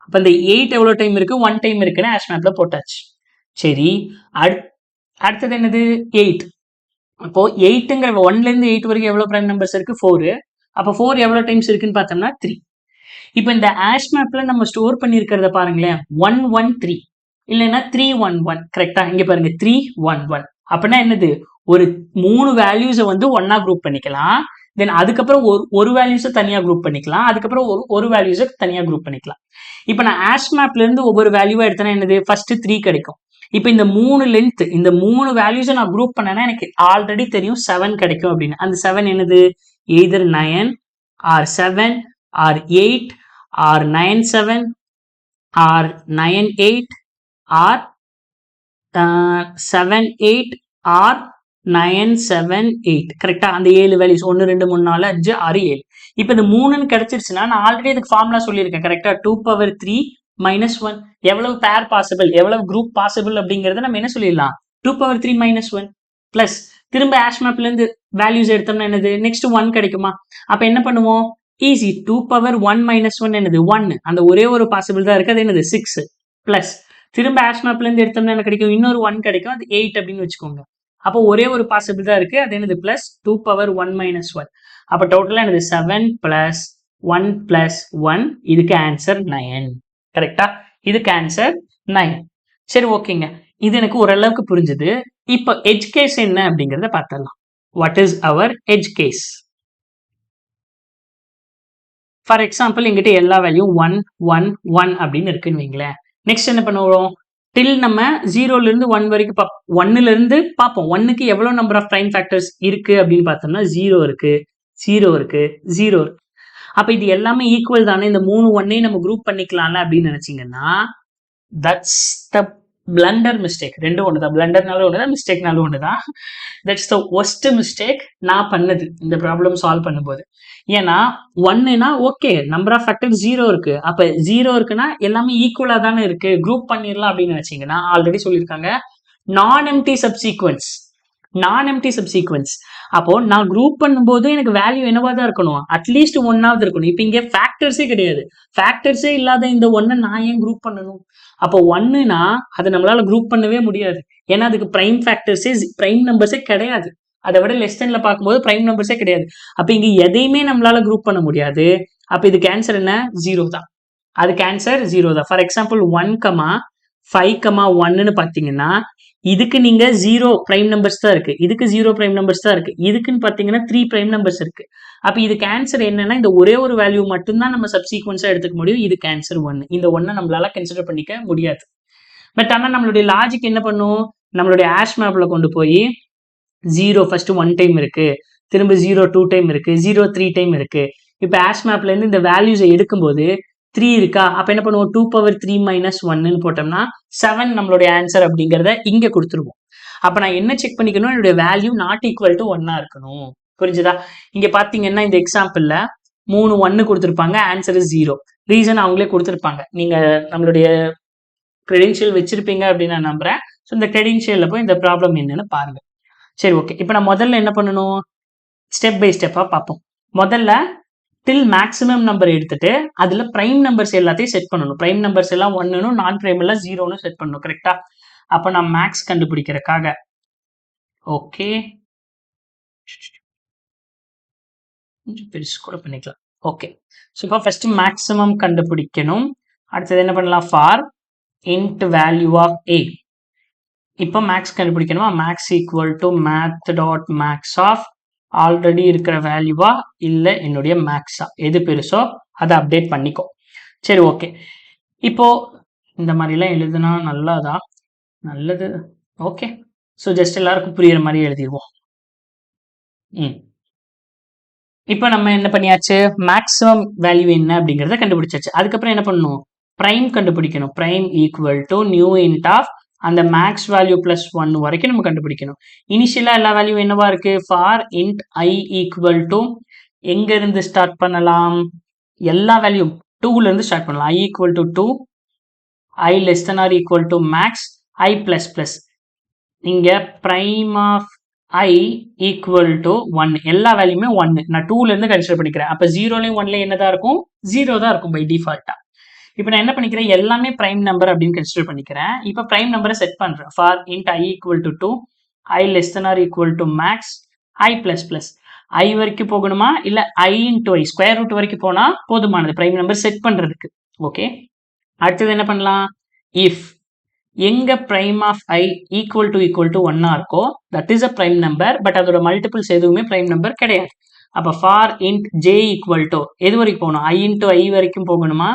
S1: அப்ப இந்த 8 எவ்வளோ டைம் இருக்கு? 1 டைம் இருக்குன்னு ஆஷ் மேப்ல போட்டாச்சு. சரி அடுத்தது என்னது 8. அப்போ 8ங்கிற 1ல இருந்து 8 வரைக்கும் எவ்வளவு பிரைம் நம்பர்ஸ் இருக்கு 4. அப்போ 4 எவ்வளவு டைம்ஸ் இருக்குன்னு பார்த்தோம்னா 3. இப்போ இந்த ஆஷ் மேப்ல நம்ம ஸ்டோர் பண்ணியிருக்கிறத பாருங்களேன் 113 இல்லைன்னா 311 கரெக்டா? இங்க பாருங்க 311 அப்படின்னா என்னது ஒரு 3 வேல்யூஸை வந்து ஒன்னா குரூப் பண்ணிக்கலாம். தென் அதுக்கப்புறம் ஒரு வேல்யூஸை தனியா குரூப் பண்ணிக்கலாம். அதுக்கப்புறம் ஒரு வேல்யூஸை தனியா குரூப் பண்ணிக்கலாம். இப்போ நான் ஆஷ் மேப்ல இருந்து ஒவ்வொரு வேல்யூவா எடுத்தேன்னா என்னது ஃபர்ஸ்ட் 3 கிடைக்கும். இப்போ இந்த 3 லென்த் இந்த 3 வேல்யூஸை நான் குரூப் பண்ணேன்னா எனக்கு ஆல்ரெடி தெரியும் 7 கிடைக்கும் அப்படின்னு. அந்த 7 என்னது either 9 or 7 or 8 or 97 or 98 or 78 or 978 கரெக்டா? அந்த 7 வேல்யூஸ் 1 2 3 4 5 6 7. இப்போ இந்த 3ன்னு கிடைச்சிருச்சுன்னா நான் ஆல்ரெடி இதுக்கு ஃபார்முலா சொல்லியிருக்கேன் கரெக்டா? 2^3 - 1 எவ்வளவு பேர் பாசிபிள் எவ்வளவு குரூப் பாசிபிள் அப்படிங்கறத நம்ம என்ன சொல்லிடலாம் 2^3 - 1 பிளஸ் திரும்ப ஆஷ் மேப்ல இருந்து வேல்யூஸ் எடுத்தோம்னா என்னது நெக்ஸ்ட் 1 கிடைக்குமா? அப்ப என்ன பண்ணுவோம் ஈஸி 2^1 - 1 என்னது 1 அந்த ஒரே ஒரு பாசிபிள் தான் இருக்கு அது என்னது 6 பிளஸ் திரும்ப ஆஷ் மேப்ல இருந்து எடுத்தோம்னா என்ன கிடைக்கும் இன்னொரு 1 கிடைக்கும் அது 8 அப்படின்னு வச்சுக்கோங்க. அப்போ ஒரே ஒரு பாசிபிள் தான் இருக்கு அது என்னது பிளஸ் 2^1 - 1 அப்ப டோட்டலா என்னது 7 + 1 + 1 இதுக்கு ஆன்சர் 9 கரெக்டா? இதுக்கு ஆன்சர் 9. சரி ஓகேங்க இது எனக்கு ஓரளவுக்கு புரிஞ்சுது. இப்போ எட்ஜ் கேஸ் என்ன அப்படிங்கறத பார்த்தலாம். What is our edge case? For example எங்கிட்ட எல்லா வேல்யூ 1 1 1 அப்படின்னு இருக்குன்னு வைங்களேன். நெக்ஸ்ட் என்ன பண்ணுவோம் டில் நம்ம 0ல இருந்து 1 வரைக்கும் 1ல இருந்து பார்ப்போம் 1க்கு எவ்வளவு நம்பர் ஆஃப் பிரைம் ஃபேக்டர்ஸ் இருக்கு அப்படின்னு பார்த்தோம்னா 0 இருக்கு 0 இருக்கு 0 இருக்கு. அப்ப இது எல்லாமே ஈக்குவல் தானே இந்த 3 1ஐயும் நம்ம குரூப் பண்ணிக்கலாம்ல அப்படின்னு நினைச்சீங்கன்னா தட்ஸ் த பிளண்டர் மிஸ்டேக். ரெண்டும் ஒண்ணுதான் பிளண்டர்னாலும் ஒண்ணுதான் மிஸ்டேக்னாலும் ஒண்ணுதான். தட்ஸ் த ஒஸ்ட் மிஸ்டேக் நான் பண்ணது இந்த ப்ராப்ளம் சால்வ் பண்ணும்போது. ஏன்னா 1னா ஓகே நம்பர் ஆஃப் ஃபேக்டர் 0 இருக்கு அப்ப 0 இருக்குன்னா எல்லாமே ஈக்குவலா தானே இருக்கு குரூப் பண்ணிடலாம் அப்படின்னு நினைச்சீங்கன்னா ஆல்ரெடி சொல்லியிருக்காங்க நான் எம்டி சப்சீக்வன்ஸ் அப்போ நான் குரூப் பண்ணும்போது எனக்கு வேல்யூ என்னவா தான் இருக்கணும் அட்லீஸ்ட் 1ஆவது இருக்கணும். இப்போ இங்க ஃபேக்டர்ஸே கிடையாது ஃபேக்டர்ஸே இல்லாத இந்த 1 நான் ஏன் குரூப் பண்ணணும்? அப்போ 1னா அதை நம்மளால குரூப் பண்ணவே முடியாது ஏன்னா அதுக்கு பிரைம் ஃபேக்டர்ஸே பிரைம் நம்பர்ஸே கிடையாது. அதை விட லெஸ் தென்ல பார்க்கும்போது பிரைம் நம்பர்ஸே கிடையாது. அப்ப இங்க எதையுமே நம்மளால குரூப் பண்ண முடியாது. அப்ப இதுக்கு ஆன்சர் என்ன 0 தான். அதுக்கு ஆன்சர் 0 தான். ஃபார் எக்ஸாம்பிள் 1,5,1ன்னு பாத்தீங்கன்னா இதுக்கு நீங்க 0 பிரைம் நம்பர்ஸ் தான் இருக்கு இதுக்கு 0 பிரைம் நம்பர்ஸ் தான் இருக்கு இதுக்குன்னு பாத்தீங்கன்னா 3 பிரைம் நம்பர்ஸ் இருக்கு. அப்ப இதுக்கு ஆன்சர் என்னன்னா இந்த ஒரே ஒரு வேல்யூ மட்டும்தான் நம்ம சப்சீக்வன்ஸா எடுத்துக்க முடியும். இதுக்கு ஆன்சர் 1. இந்த 1 நம்மளால கன்சிடர் பண்ணிக்க முடியாது. பட் ஆனா நம்மளுடைய லாஜிக் என்ன பண்ணும் நம்மளுடைய ஆஷ் மேப்ல கொண்டு போய் 0 ஃபர்ஸ்ட் 1 டைம் இருக்கு திரும்ப 0 2 டைம் இருக்கு 0 3 டைம் இருக்கு. இப்போ ஆஷ் மேப்ல இருந்து இந்த வேல்யூஸை எடுக்கும்போது 3 இருக்கா அப்ப என்ன பண்ணுவோம் 2^3 - 1ன்னு போட்டோம்னா 7 நம்மளுடைய ஆன்சர் அப்படிங்கறத இங்க கொடுத்துருவோம். அப்ப நான் என்ன செக் பண்ணிக்கணும் என்னுடைய வேல்யூ நாட் ஈக்குவல் டு 1 இருக்கணும். புரிஞ்சுதா? இங்க பாத்தீங்கன்னா இந்த எக்ஸாம்பிள்ல 3 1 கொடுத்துருப்பாங்க ஆன்சர் 0 ரீசன் அவங்களே கொடுத்துருப்பாங்க. நீங்க நம்மளுடைய கிரெடென்ஷியல் வச்சிருப்பீங்க அப்படின்னு நான் நம்புறேன். ஸோ இந்த கிரெடென்ஷியல்ல போய் இந்த ப்ராப்ளம் என்னன்னு பாருங்க. சரி ஓகே இப்போ நான் முதல்ல என்ன பண்ணணும் ஸ்டெப் பை ஸ்டெப்பா பார்ப்போம். முதல்ல டில் மேக்ஸிமம் நம்பர் எடுத்துட்டு அதுல பிரைம் நம்பர்ஸ் எல்லாத்தையும் செட் பண்ணணும். பிரைம் நம்பர்ஸ் எல்லாம் 1னும் நான் பிரைம் எல்லாம் 0ன்னு செட் பண்ணணும் கரெக்டா? அப்ப நான் மேக்ஸ் கண்டுபிடிக்கிறதுக்காக ஓகே கொஞ்சம் பெருசு கூட பண்ணிக்கலாம். ஓகே ஸோ இப்போ ஃபர்ஸ்ட் மேக்ஸிமம் கண்டுபிடிக்கணும். அடுத்தது என்ன பண்ணலாம் for int value of a. இப்போ மேக்ஸ் கண்டுபிடிக்கணுமா max equal to math dot max of already இருக்கிற வேல்யூவா இல்லை என்னுடைய மேக்ஸா எது பெருசோ அதை அப்டேட் பண்ணிக்கோ. சரி ஓகே இப்போ இந்த மாதிரிலாம் எழுதுனா நல்லது ஓகே. ஸோ ஜஸ்ட் எல்லாருக்கும் புரியுற மாதிரி எழுதிடுவோம். இப்போ நம்ம என்ன பண்ணியாச்சு மேக்ஸிமம் வேல்யூ என்ன அப்படிங்கிறத கண்டுபிடிச்சாச்சு. அதுக்கப்புறம் என்ன பண்ணணும் பிரைம் கண்டுபிடிக்கணும். Prime equal to new int of அந்த மேக்ஸ் வேல்யூ பிளஸ் 1 வரைக்கும் நம்ம கண்டுபிடிக்கணும். இனிஷியலா எல்லா வேல்யூ என்னவா இருக்கு for int i equal to எங்க இருந்து ஸ்டார்ட் பண்ணலாம் எல்லா வேல்யூ 2ல இருந்து ஸ்டார்ட் பண்ணலாம். I equal to 2 i less than or equal to max i plus plus இங்க prime of i equal to 1 எல்லா வேல்யூமே 1 நான் 2ல இருந்து கன்சிடர் பண்ணிக்கிறேன். அப்ப 0லயும் 1லயும் என்னதான் இருக்கும் 0 தான் இருக்கும் பை டிஃபால்ட்டா. இப்போ நான் என்ன பண்ணிக்கிறேன், எல்லாமே பிரைம் நம்பர் அப்படின்னு கன்சிடர் பண்ணிக்கிறேன். இப்போ பிரைம் நம்பரை செட் பண்றேன். For int i equal to 2, i less than or equal to max, i plus plus. i வரைக்கும் போகணுமா இல்ல i into i square root வரைக்கும் போனா போதுமானது பிரைம் நம்பர் செட் பண்றதுக்கு. ஓகே, அடுத்தது என்ன பண்ணலாம், இஃப் எங்க prime of i equal to 1 இருக்கோ that is a prime number, but அதோட மல்டிபிள்ஸ் எதுவுமே prime number கிடையாது. அப்ப for int j equal to எது வரைக்கும் போகணும், i into i வரைக்கும் போகணுமா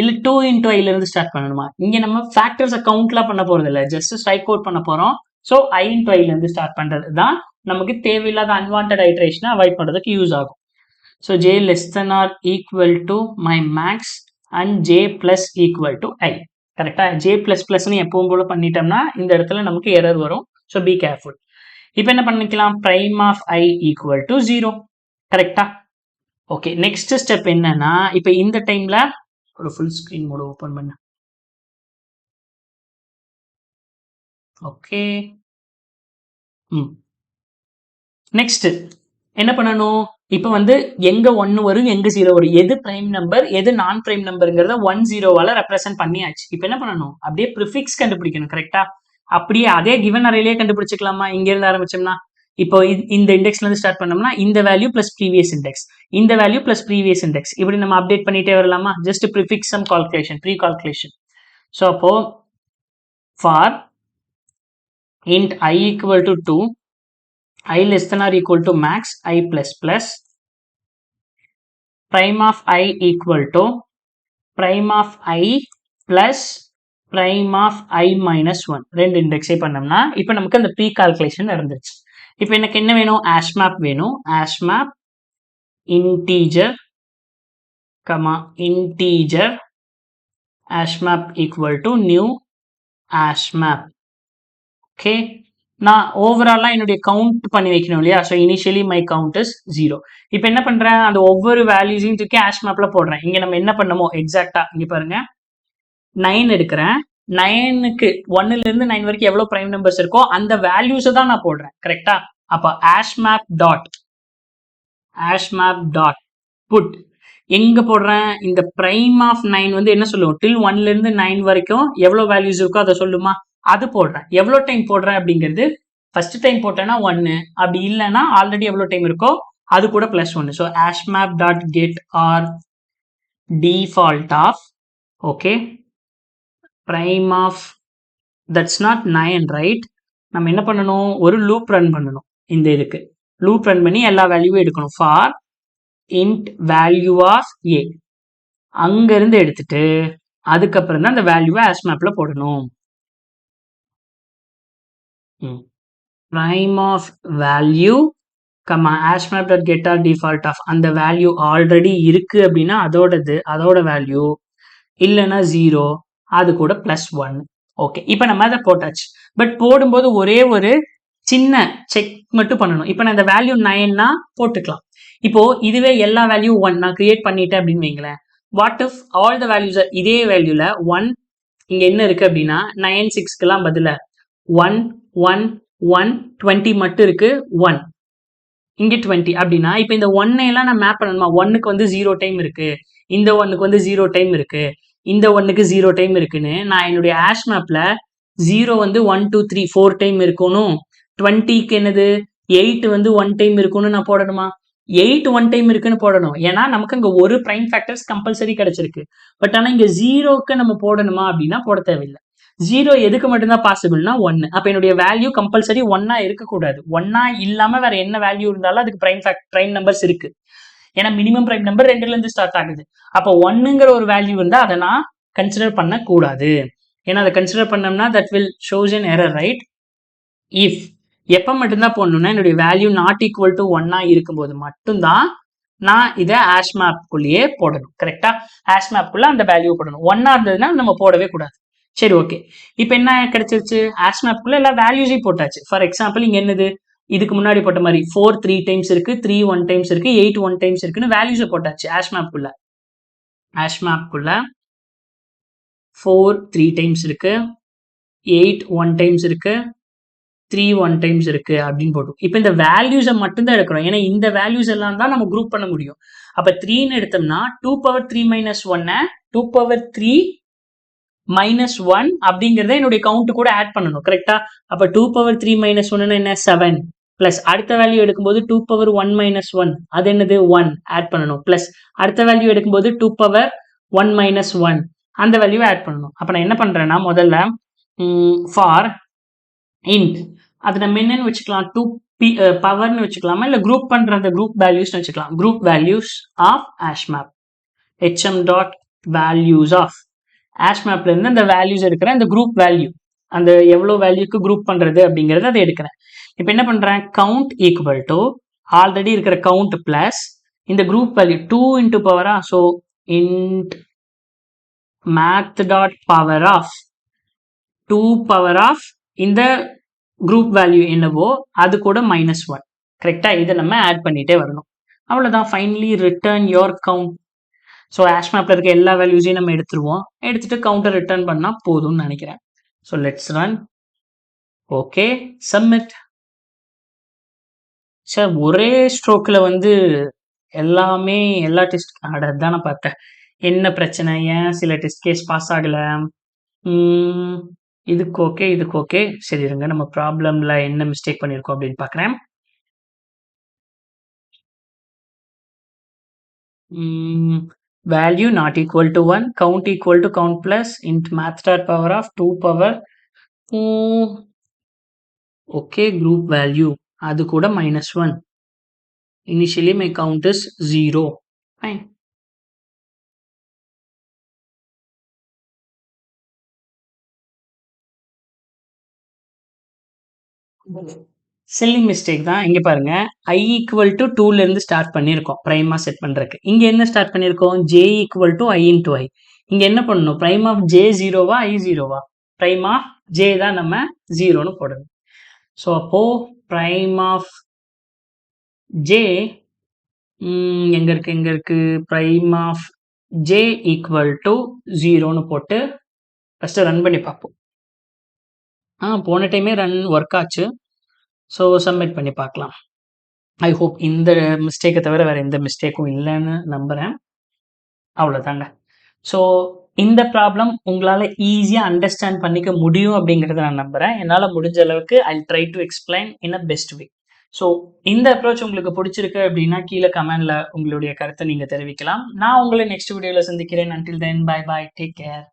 S1: இல்ல 2 into i ல இருந்து ஸ்டார்ட் பண்ணணுமா? இங்க நம்ம ஃபேக்டர்ஸ் கவுண்ட்லாம் பண்ண போறது இல்ல, ஜஸ்ட் ஸ்ட்ரைக் அவுட் பண்ண போறோம். ஸோ i into i ல இருந்து ஸ்டார்ட் பண்றது தான் நமக்கு தேவையில்லாத அன்வான்டட் ஐட்ரேஷனை அவாய்ட் பண்றதுக்கு யூஸ் ஆகும். So j less than or equal to my max and j plus equal to i. கரெக்டா, j பிளஸ் பிளஸ்னு எப்பவும் போல பண்ணிட்டோம்னா இந்த இடத்துல நமக்கு எரர் வரும். So be careful. இப்போ என்ன பண்ணிக்கலாம், prime of i equal to 0. கரெக்டா? ஓகே, நெக்ஸ்ட் ஸ்டெப் என்னன்னா, இப்போ இந்த டைம்ல ஒரு ஃபுல் ஸ்கிரீன் மோட் ஓபன் பண்ண. ஓகே, நெக்ஸ்ட் என்ன பண்ணணும், இப்போ வந்து எங்க 1 வரும் எங்க 0 வரும், எது பிரைம் நம்பர் எது நான் பிரைம் நம்பருங்கிறத 1 0வால ரெப்ரசென்ட் பண்ணியாச்சு. இப்போ என்ன பண்ணணும், அப்படியே ப்ரிஃபிக்ஸ் கண்டுபிடிக்கணும். கரெக்டா, அப்படியே அதே கிவன் அரேலயே கண்டுபிடிச்சிக்கலாமா, இங்க இருந்து ஆரம்பிச்சோம்னா. இப்போ இந்த இண்டெக்ஸ்ல இருந்து ஸ்டார்ட் பண்ணோம்னா இந்த வேல்யூ பிளஸ் ப்ரீவியஸ் இண்டெக்ஸ், இந்த வேல்யூ பிளஸ் ப்ரீவியஸ் இண்டெக்ஸ், இப்படி நம்ம அப்டேட் பண்ணிட்டே வரலாமா, just prefix sum calculation, pre calculation. So அப்போ for int i equal to 2, i less than or equal to max i plus plus, prime of i equal to prime of i plus prime of i minus 1. ரெண்டு இண்டெக்ஸே பண்ணோம்னா இப்போ நமக்கு அந்த pre calculation இருந்துச்சு. இப்போ எனக்கு என்ன வேணும், ஆஷ் மேப் வேணும். Ash map integer integer ash map equal to new ash map. Okay, நான் ஓவராலாக என்னுடைய கவுண்ட் பண்ணி வைக்கணும் இல்லையா. So initially my count is 0. இப்போ என்ன பண்ணுறேன், அந்த ஒவ்வொரு வேல்யூஸையும் தூக்கி ஆஷ் மேப்பில் போடுறேன். இங்கே நம்ம என்ன பண்ணமோ எக்ஸாக்டாக இங்கே பாருங்க, 9 எடுக்கிறேன். 9க்கு 1லேருந்து 9 வரைக்கும் எவ்வளோ ப்ரைம் நம்பர்ஸ் இருக்கோ அந்த வேல்யூஸை தான் நான் போடுறேன். கரெக்டா, அப்போ ஆஷ் மேப் டாட் புட் எங்க போடுறேன், இந்த பிரைம் ஆஃப் 9 வந்து என்ன சொல்லுவோம், டில் 1லேருந்து 9 வரைக்கும் எவ்வளோ வேல்யூஸ் இருக்கோ அதை சொல்லுமா, அது போடுறேன். எவ்வளோ டைம் போடுறேன் அப்படிங்கிறது, ஃபர்ஸ்ட் டைம் போட்டேன்னா 1, அப்படி இல்லைன்னா ஆல்ரெடி எவ்வளோ டைம் இருக்கோ அது கூட plus 1. So hash map dot get or default of, okay, prime of that's not 9, right. நம்ம என்ன பண்ணணும், ஒரு லூப் ரன் பண்ணணும். இந்த இதுக்கு லூப் ரன் பண்ணி எல்லா வேல்யூவும் எடுக்கணும். For int value of a, அங்க இருந்து எடுத்துட்டு அதுக்கப்புறம் தான் அந்த வேல்யூவை ஆஷ் மேப்ல போடணும். prime of value, hash map.get or default of, அந்த வேல்யூ ஆல்ரெடி இருக்கு அப்படின்னா அதோட வேல்யூ, இல்லைன்னா 0, அது கூட +1. ஓகே, இப்போ நம்ம அதை போட்டாச்சு. பட் போடும்போது ஒரே ஒரு சின்ன செக் மட்டும் பண்ணணும். இப்போ நான் இந்த வேல்யூ 9னா போட்டுக்கலாம். இப்போ இதுவே எல்லா வேல்யூ 1 நான் கிரியேட் பண்ணிட்டேன் அப்படின்னு வைங்களேன். What if all the values இதே வேல்யூல 1, இங்க என்ன இருக்கு அப்படின்னா 9 6க்குலாம் பதில 1 1 1 20 மட்டும் இருக்கு, 1 இங்க 20 அப்படின்னா இப்போ இந்த 1 எல்லாம் நான் மேப் பண்ணணுமா, 1க்கு வந்து 0 டைம் இருக்கு, இந்த 1க்கு வந்து 0 டைம் இருக்கு, இந்த 1க்கு 0 டைம் இருக்குன்னு நான் என்னுடைய ஆஷ் மேப்ல 0 வந்து 1 2 3 4 டைம் இருக்கணும், 20க்கு என்னது 8 வந்து 1 டைம் இருக்குன்னு நான் போடணுமா, 8 1 டைம் இருக்குன்னு போடணும். ஏன்னா நமக்கு அங்க ஒரு பிரைம் ஃபேக்டர்ஸ் கம்பல்சரி கிடைச்சிருக்கு. பட் ஆனா இங்க 0க்கு நம்ம போடணுமா அப்படின்னா போட தேவையில்லை. 0 எதுக்கு மட்டும்தான் பாசிபிள்னா 1. அப்ப என்னுடைய வேல்யூ கம்பல்சரி 1 இருக்கக்கூடாது. 1 இல்லாம வேற என்ன வேல்யூ இருந்தாலும் அதுக்கு பிரைம் நம்பர்ஸ் இருக்கு. ஏன்னா மினிமம் பிரைம் நம்பர் 2ல இருந்து ஸ்டார்ட் ஆகுது. அப்போ 1ங்கிற ஒரு வேல்யூ இருந்தா அதை நான் கன்சிடர் பண்ண கூடாது. ஏன்னா அதை கன்சிடர் பண்ணோம்னா that will shows an error, right. If எப்ப மட்டும்தான் போடணும்னா என்னுடைய வேல்யூ நாட் ஈக்குவல் டு 1 இருக்கும்போது மட்டும்தான் நான் இதை ஆஷ் மேப்குள்ளேயே போடணும். கரெக்டா, ஆஷ் மேப்குள்ள அந்த வேல்யூ போடணும். 1 இருந்ததுன்னா நம்ம போடவே கூடாது. சரி, ஓகே, இப்போ என்ன கிடைச்சிருச்சு, ஆஷ் மேப்குள்ள எல்லா வேல்யூஸையும் போட்டாச்சு. ஃபார் எக்ஸாம்பிள் இங்க என்னது, இதுக்கு முன்னாடி போட்ட மாதிரி 4 3 டைம்ஸ் இருக்கு, 3 1 டைம்ஸ் இருக்கு, 8 1 டைம்ஸ் இருக்குன்னு வேல்யூஸை போட்டாச்சு ஆஷ் மேப்குள்ள. ஆஷ் மேப்குள்ள 4 3 டைம்ஸ் இருக்கு, 8 1 டைம்ஸ் இருக்கு, 3 1 டைம்ஸ் இருக்கு அப்படின்னு போட்டோம். இப்போ இந்த வேல்யூஸை மட்டும்தான் எடுக்கிறோம். ஏன்னா இந்த வேல்யூஸ் எல்லாம் தான் நம்ம குரூப் பண்ண முடியும். அப்போ 3ன்னு எடுத்தோம்னா 2 power 3 - 1 2 power 3 -1 அப்படிங்கிறத என்னுடைய கவுண்ட் கூட ஆட் பண்ணணும். கரெக்டா? அப்போ 2 power 3 - 1 என்ன 7 பிளஸ் அடுத்த வேல்யூ எடுக்கும்போது 2 power 1 - 1 அது என்னது 1 ஆட் பண்ணணும். பிளஸ் அடுத்த வேல்யூ எடுக்கும்போது 2 power 1 - 1 அந்த வேல்யூ ஆட் பண்ணணும். அப்போ நான் என்ன பண்றேன்னா முதல்ல ஃபார் இன்ட் அது நம்ம என்னன்னு வச்சுக்கலாம் 2 பவர்னு வச்சுக்கலாமா இல்ல குரூப் பண்ற அந்த குரூப் வேல்யூஸ்னு வச்சுக்கலாம். Group values of hashmap hm dot values of ஹேஷ்மேப்ல இருந்து அந்த வேல்யூஸ் எடுக்கிறேன். அந்த குரூப் வேல்யூ அந்த எவ்வளவு வேல்யூக்கு குரூப் பண்றது அப்படிங்கறத அதை எடுக்கிறேன். இப்போ என்ன பண்றேன் கவுண்ட் ஈக்குவல் டு ஆல்ரெடி இருக்கிற கவுண்ட் பிளஸ் இந்த குரூப் வேல்யூ 2 இன்டு பவரா so int math dot power of 2 power of இந்த குரூப் வேல்யூ என்னவோ அது கூட -1 கரெக்டா இதை நம்ம ஆட் பண்ணிட்டே வரணும். அவ்வளவுதான். Finally return your count. So ஹேஷ்மேப்ல இருக்க எல்லா வேல்யூஸையும் நம்ம எடுத்துருவோம். எடுத்துட்டு கவுண்டர் ரிட்டர்ன் பண்ணா போதும்னு நினைக்கிறேன். So let's run. Okay submit. Sir ஒரே ஸ்ட்ரோக்ல வந்து எல்லாமே எல்லா டெஸ்ட் அதான் பார்த்தேன். என்ன பிரச்சனை ஏன் சில டெஸ்ட் கேஸ் பாஸ் ஆகல? இதுக்கு ஓகே இதுக்கு ஓகே சரி இருங்க நம்ம ப்ராப்ளம்ல என்ன மிஸ்டேக் பண்ணியிருக்கோம் அப்படின்னு பார்க்குறேன். Value not equal to 1 count equal to count plus int math dot power of 2 power okay group value அது கூட -1 initially my count is 0 fine. Silly mistake தான். இங்க பாருங்க i ஈக்குவல் டு 2ல இருந்து ஸ்டார்ட் பண்ணியிருக்கோம் பிரைமா செட் பண்றதுக்கு. இங்க என்ன ஸ்டார்ட் பண்ணியிருக்கோம் j equal to i into i. இங்க என்ன பண்ணணும் பிரைம் ஆஃப் j 0வா i 0வா? பிரைம் ஆஃப் j தான் நம்ம 0ன்னு போடணும். ஸோ அப்போ பிரைம் ஆஃப் j எங்க இருக்கு prime of j equal to 0ன்னு போட்டு ஃபர்ஸ்ட் ரன் பண்ணி பார்ப்போம். போன டைமே ரன் ஒர்க் ஆச்சு. ஸோ சப்மிட் பண்ணி பார்க்கலாம். ஐ ஹோப் இந்த மிஸ்டேக்கை தவிர வேற எந்த மிஸ்டேக்கும் இல்லைன்னு நம்புறேன். அவ்வளோதாங்க. ஸோ இந்த ப்ராப்ளம் உங்களால் ஈஸியாக அண்டர்ஸ்டாண்ட் பண்ணிக்க முடியும் அப்படிங்கிறத நான் நம்புறேன். என்னால் முடிஞ்ச அளவுக்கு I try to explain in a best way. So இந்த அப்ரோச் உங்களுக்கு பிடிச்சிருக்கு அப்படின்னா கீழே கமெண்ட்ல உங்களுடைய கருத்தை நீங்க தெரிவிக்கலாம். நான் உங்களை நெக்ஸ்ட் வீடியோவில் சந்திக்கிறேன். Until then bye bye take care.